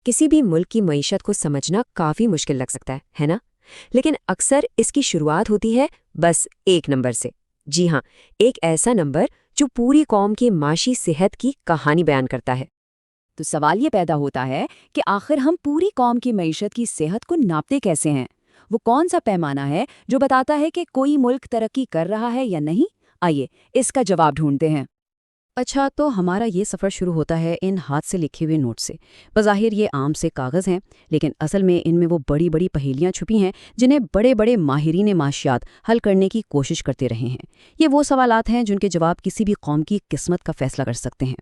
किसी भी मुल्क की मईशत को समझना काफ़ी मुश्किल लग सकता है ना? लेकिन अक्सर इसकी शुरुआत होती है बस एक नंबर से। जी हाँ, एक ऐसा नंबर जो पूरी कौम की माशी सेहत की कहानी बयान करता है। तो सवाल ये पैदा होता है कि आखिर हम पूरी कौम की मईशत की सेहत को नापते कैसे हैं? वो कौन सा पैमाना है जो बताता है कि कोई मुल्क तरक्की कर रहा है या नहीं? आइए इसका जवाब ढूंढते हैं। अच्छा, तो हमारा ये सफ़र शुरू होता है इन हाथ से लिखे हुए नोट से। बज़ाहिर ये आम से कागज़ हैं, लेकिन असल में इनमें वो बड़ी बड़ी पहेलियाँ छुपी हैं जिन्हें बड़े बड़े माहिरीन माशियात हल करने की कोशिश करते रहे हैं। ये वो सवालात हैं जिनके जवाब किसी भी कौम की किस्मत का फैसला कर सकते हैं।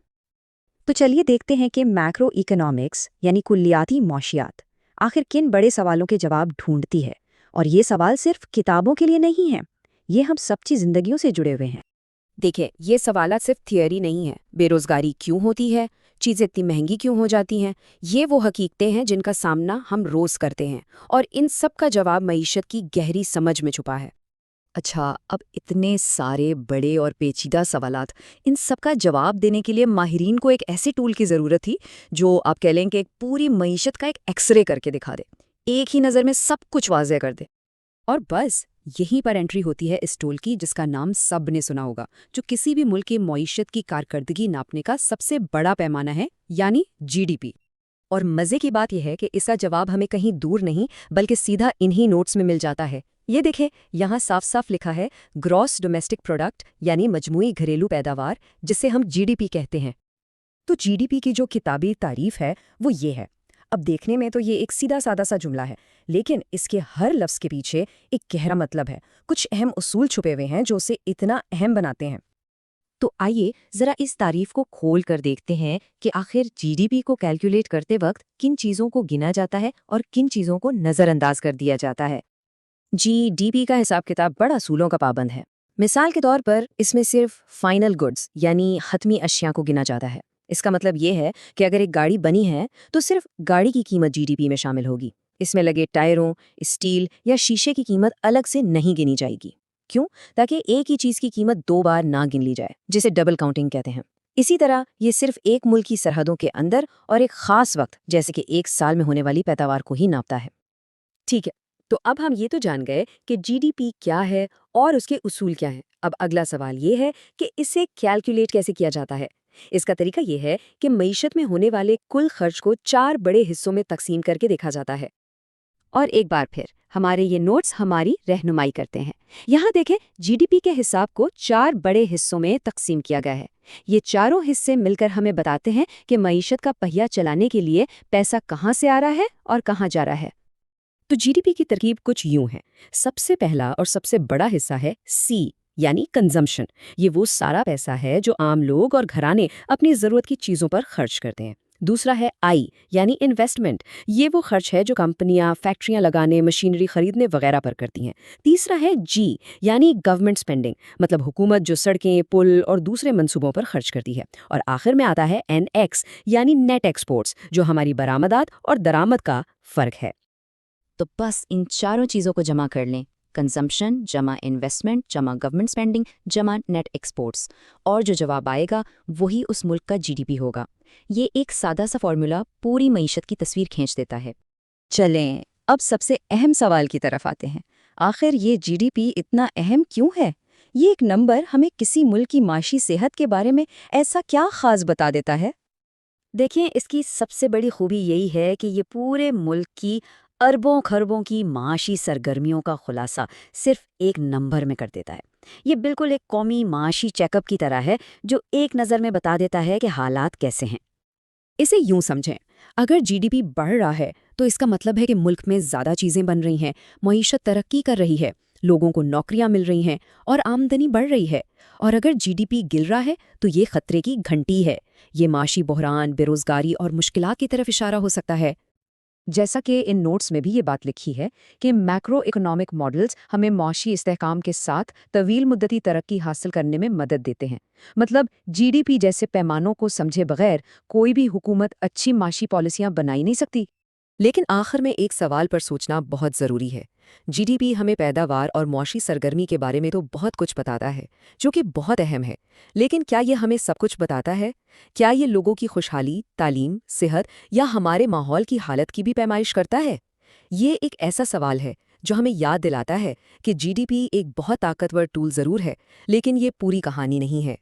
तो चलिए देखते हैं कि मैक्रो इकोनॉमिक्स यानी कुल्लियाती मौशियात आखिर किन बड़े सवालों के जवाब ढूंढती है। और ये सवाल सिर्फ किताबों के लिए नहीं है, ये हम सबकी जिंदगियों से जुड़े हुए हैं। देखिए, ये सवालात सिर्फ थियरी नहीं है। बेरोजगारी क्यों होती है, चीज़ें इतनी महंगी क्यों हो जाती हैं, ये वो हकीकतें हैं जिनका सामना हम रोज़ करते हैं, और इन सब का जवाब मईशत की गहरी समझ में छुपा है। अच्छा, अब इतने सारे बड़े और पेचीदा सवालात, इन सब का जवाब देने के लिए माहिरीन को एक ऐसे टूल की ज़रूरत थी जो आप कह लें कि एक पूरी मईशत का एक एक्सरे करके दिखा दे, एक ही नज़र में सब कुछ वाज़ेह कर दे। और बस यहीं पर एंट्री होती है इस टूल की जिसका नाम सब ने सुना होगा, जो किसी भी मुल्क की मईशत की कारकर्दगी नापने का सबसे बड़ा पैमाना है, यानी जीडीपी। और मज़े की बात यह है कि इसका जवाब हमें कहीं दूर नहीं बल्कि सीधा इन्हीं नोट्स में मिल जाता है। ये देखें, यहाँ साफ साफ लिखा है ग्रॉस डोमेस्टिक प्रोडक्ट, यानी मजमूई घरेलू पैदावार, जिसे हम जीडीपी कहते हैं। तो जीडीपी की जो किताबी तारीफ है वो ये है। अब देखने में तो ये एक सीधा सादा सा जुमला है, लेकिन इसके हर लफ्ज़ के पीछे एक गहरा मतलब है। कुछ अहम उसूल छुपे हुए हैं जो उसे इतना अहम बनाते हैं। तो आइए जरा इस तारीफ को खोल कर देखते हैं कि आखिर जीडीपी को कैलकुलेट करते वक्त किन चीज़ों को गिना जाता है और किन चीज़ों को नज़रअंदाज कर दिया जाता है। जीडीपी का हिसाब किताब बड़ा असूलों का पाबंद है। मिसाल के तौर पर इसमें सिर्फ फाइनल गुड्स यानी हतमी अशिया को गिना जाता है। इसका मतलब ये है कि अगर एक गाड़ी बनी है तो सिर्फ गाड़ी की कीमत जीडीपी में शामिल होगी। इसमें लगे टायरों, स्टील या शीशे की कीमत अलग से नहीं गिनी जाएगी। क्यों? ताकि एक ही चीज़ की कीमत दो बार ना गिन ली जाए, जिसे डबल काउंटिंग कहते हैं। इसी तरह ये सिर्फ एक मुल्क की सरहदों के अंदर और एक खास वक्त, जैसे कि एक साल में होने वाली पैदावार को ही नापता है। ठीक है, तो अब हम ये तो जान गए कि जीडीपी क्या है और उसके उसूल क्या हैं। अब अगला सवाल ये है कि इसे कैलकुलेट कैसे किया जाता है। इसका तरीका ये है कि मईशत में होने वाले कुल खर्च को 4 बड़े हिस्सों में तकसीम करके देखा जाता है। और एक बार फिर हमारे ये नोट्स हमारी रहनुमाई करते हैं। यहाँ देखें, जीडीपी के हिसाब को 4 बड़े हिस्सों में तकसीम किया गया है। ये चारों हिस्से मिलकर हमें बताते हैं कि मईशत का पहिया चलाने के लिए पैसा कहाँ से आ रहा है और कहाँ जा रहा है। तो जीडीपी की तरकीब कुछ यूं है। सबसे पहला और सबसे बड़ा हिस्सा है सी, यानी कंजम्पशन। ये वो सारा पैसा है जो आम लोग और घराने अपनी ज़रूरत की चीज़ों पर खर्च करते हैं। दूसरा है आई, यानी इन्वेस्टमेंट। ये वो खर्च है जो कंपनियां फैक्ट्रियां लगाने, मशीनरी खरीदने वगैरह पर करती हैं। तीसरा है जी, यानी गवर्नमेंट स्पेंडिंग, मतलब हुकूमत जो सड़कें, पुल और दूसरे मंसूबों पर खर्च करती है। और आखिर में आता है एन एक्स, यानी नेट एक्सपोर्ट्स, जो हमारी बरामदात और दरामद का फ़र्क है। तो बस इन चारों चीज़ों को जमा कर लें, कंजम्पशन जमा इन्वेस्टमेंट जमा गवर्नमेंट स्पेंडिंग जमा नेट एक्सपोर्ट्स, और जो जवाब आएगा वही उस मुल्क का जीडीपी होगा। ये एक सादा सा फॉर्मूला पूरी मईशत की तस्वीर खींच देता है। चलें, अब सबसे अहम सवाल की तरफ आते हैं। आखिर ये जीडीपी इतना अहम क्यों है? ये एक नंबर हमें किसी मुल्क की माशी सेहत के बारे में ऐसा क्या खास बता देता है? देखिए, इसकी सबसे बड़ी खूबी यही है कि ये पूरे मुल्क की अरबों खरबों की माशी सरगर्मियों का खुलासा सिर्फ एक नंबर में कर देता है। ये बिल्कुल एक कौमी माशी चेकअप की तरह है जो एक नज़र में बता देता है कि हालात कैसे हैं। इसे यूं समझें, अगर जीडीपी बढ़ रहा है तो इसका मतलब है कि मुल्क में ज़्यादा चीज़ें बन रही हैं, मईशत तरक्की कर रही है, लोगों को नौकरियां मिल रही हैं और आमदनी बढ़ रही है। और अगर जीडीपी गिर रहा है तो ये खतरे की घंटी है। ये माशी बहरान, बेरोजगारी और मुश्किलात की तरफ इशारा हो सकता है। जैसा कि इन नोट्स में भी ये बात लिखी है कि मैक्रो इकोनॉमिक मॉडल्स हमें मौशी इस्तेहकाम के साथ तवील मुद्दती तरक्की हासिल करने में मदद देते हैं। मतलब जीडीपी जैसे पैमानों को समझे बगैर कोई भी हुकूमत अच्छी माशी पॉलिसियां बना ही नहीं सकती। लेकिन आखिर में एक सवाल पर सोचना बहुत ज़रूरी है। GDP हमें पैदावार और मौशी सरगर्मी के बारे में तो बहुत कुछ बताता है, जो कि बहुत अहम है। लेकिन क्या ये हमें सब कुछ बताता है? क्या ये लोगों की खुशहाली, तालीम, सेहत या हमारे माहौल की हालत की भी पैमाइश करता है? ये एक ऐसा सवाल है जो हमें याद दिलाता है कि GDP एक बहुत ताकतवर टूल ज़रूर है, लेकिन ये पूरी कहानी नहीं है।